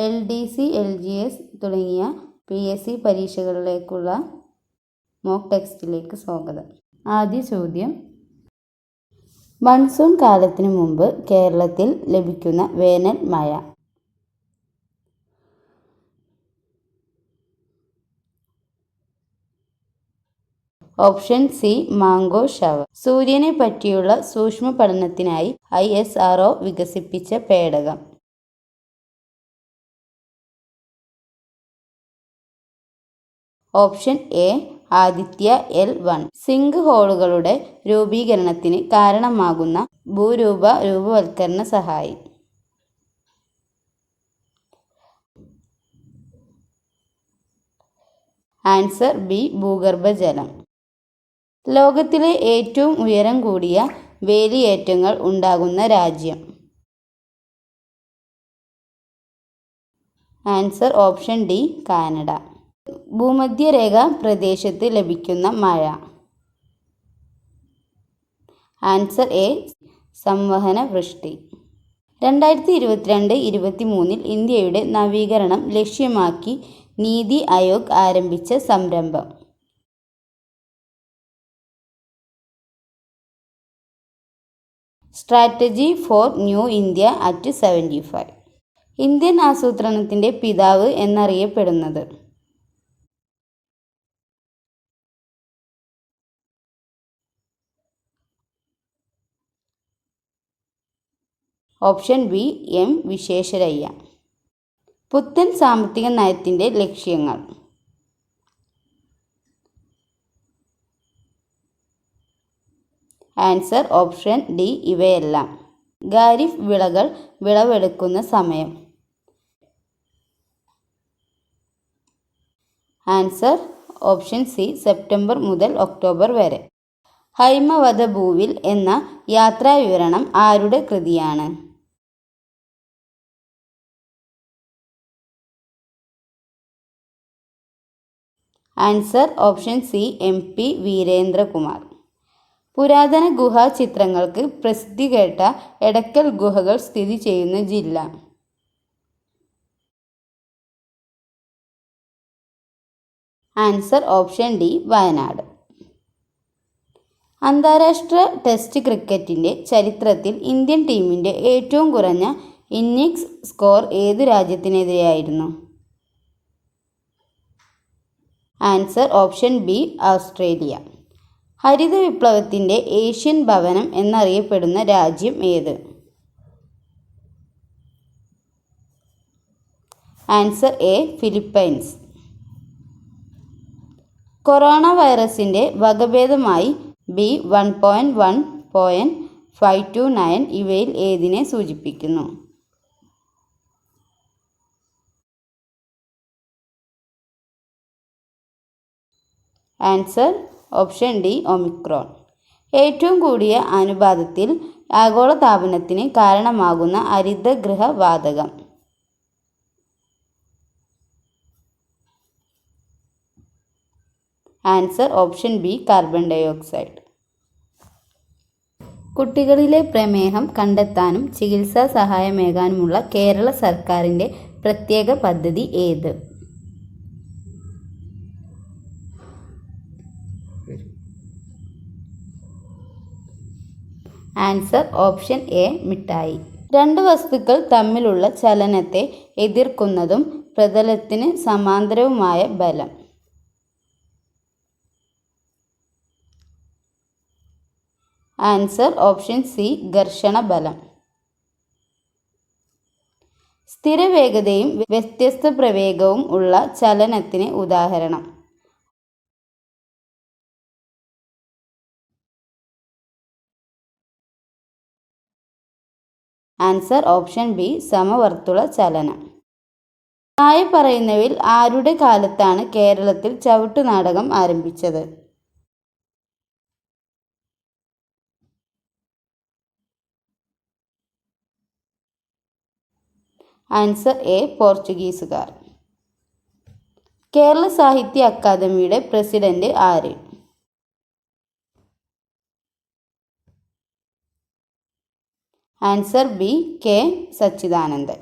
LDC, LGS തുടങ്ങിയ PSC പരീക്ഷകളിലേക്കുള്ള mock ടെക്സ്റ്റിലേക്ക് സ്വാഗതം. ആദ്യ ചോദ്യം: മൺസൂൺ കാലത്തിനു മുമ്പ് കേരളത്തിൽ ലഭിക്കുന്ന വേനൽ മഴ. Option C mango shower. സൂര്യനെ പറ്റിയുള്ള സൂക്ഷ്മ പഠനത്തിനായി ISRO വികസിപ്പിച്ച പേടകം. Option A Aditya L1. Sink ഹോളുകളുടെ രൂപീകരണത്തിന് കാരണമാകുന്ന രൂപവത്കരണ സഹായി. ആൻസർ ബി ഭൂഗർഭജലം. ലോകത്തിലെ ഏറ്റവും ഉയരം കൂടിയ വേലിയേറ്റങ്ങൾ ഉണ്ടാകുന്ന രാജ്യം. Answer option D Canada. ഭൂമധ്യരേഖ പ്രദേശത്ത് ലഭിക്കുന്ന മഴ. ആൻസർ എ സംവഹന വൃഷ്ടി. 2022-23 ഇന്ത്യയുടെ നവീകരണം ലക്ഷ്യമാക്കി നീതി ആയോഗ് ആരംഭിച്ച സംരംഭം. Strategy for new India at 75. Indian ആസൂത്രണത്തിൻ്റെ പിതാവ് എന്നറിയപ്പെടുന്നത്. Option B M Visvesvaraya. പുത്തൻ സാമ്പത്തിക നയത്തിൻ്റെ ലക്ഷ്യങ്ങൾ. ആൻസർ ഓപ്ഷൻ ഡി ഇവയെല്ലാം. ഖാരിഫ് വിളകൾ വിളവെടുക്കുന്ന സമയം. ആൻസർ ഓപ്ഷൻ സി സെപ്റ്റംബർ മുതൽ ഒക്ടോബർ വരെ. ഹൈമവതഭൂവിൽ എന്ന യാത്രാവിവരണം ആരുടെ കൃതിയാണ്? Answer option C MP Veerendrakumar. പുരാതന ഗുഹാ ചിത്രങ്ങൾക്ക് പ്രസിദ്ധി കേട്ട എടക്കൽ ഗുഹകൾ സ്ഥിതി ചെയ്യുന്ന ജില്ല. Answer option D Wayanad. അന്താരാഷ്ട്ര ടെസ്റ്റ് ക്രിക്കറ്റിൻ്റെ ചരിത്രത്തിൽ ഇന്ത്യൻ ടീമിൻ്റെ ഏറ്റവും കുറഞ്ഞ ഇന്നിംഗ്സ് സ്കോർ ഏതു രാജ്യത്തിനെതിരെയായിരുന്നു? Answer option B Australia. ഹരിത വിപ്ലവത്തിൻ്റെ ഏഷ്യൻ ഭവനം എന്നറിയപ്പെടുന്ന രാജ്യം ഏത്? Answer A Philippines. കൊറോണ വൈറസിൻ്റെ വകഭേദമായി B1.1.529 ഇവയിൽ ഏതിനെ സൂചിപ്പിക്കുന്നു? Answer option D Omicron. ഏറ്റവും കൂടിയ അനുപാതത്തിൽ ആഗോളതാപനത്തിന് കാരണമാകുന്ന ഹരിതഗൃഹ വാതകം. Answer option B carbon dioxide. കുട്ടികളിലെ പ്രമേഹം കണ്ടെത്താനും ചികിത്സാ സഹായമേകാനുമുള്ള കേരള സർക്കാരിൻ്റെ പ്രത്യേക പദ്ധതി ഏത്? ആൻസർ ഓപ്ഷൻ എ മിഠായി. രണ്ട് വസ്തുക്കൾ തമ്മിലുള്ള ചലനത്തെ എതിർക്കുന്നതും പ്രതലത്തിന് സമാന്തരവുമായ ബലം. ആൻസർ ഓപ്ഷൻ സി ഘർഷണ ബലം. സ്ഥിരവേഗതയും വ്യത്യസ്ത പ്രവേഗവും ഉള്ള ചലനത്തിന് ഉദാഹരണം. ആൻസർ ഓപ്ഷൻ ബി സമവർത്തുള ചലനം. താഴെ പറയുന്നവയിൽ ആരുടെ കാലത്താണ് കേരളത്തിൽ ചവിട്ടുനാടകം ആരംഭിച്ചത്? ആൻസർ എ പോർച്ചുഗീസുകാർ. കേരള സാഹിത്യ അക്കാദമിയുടെ പ്രസിഡന്റ് ആര്? Answer B K Sachidanandan.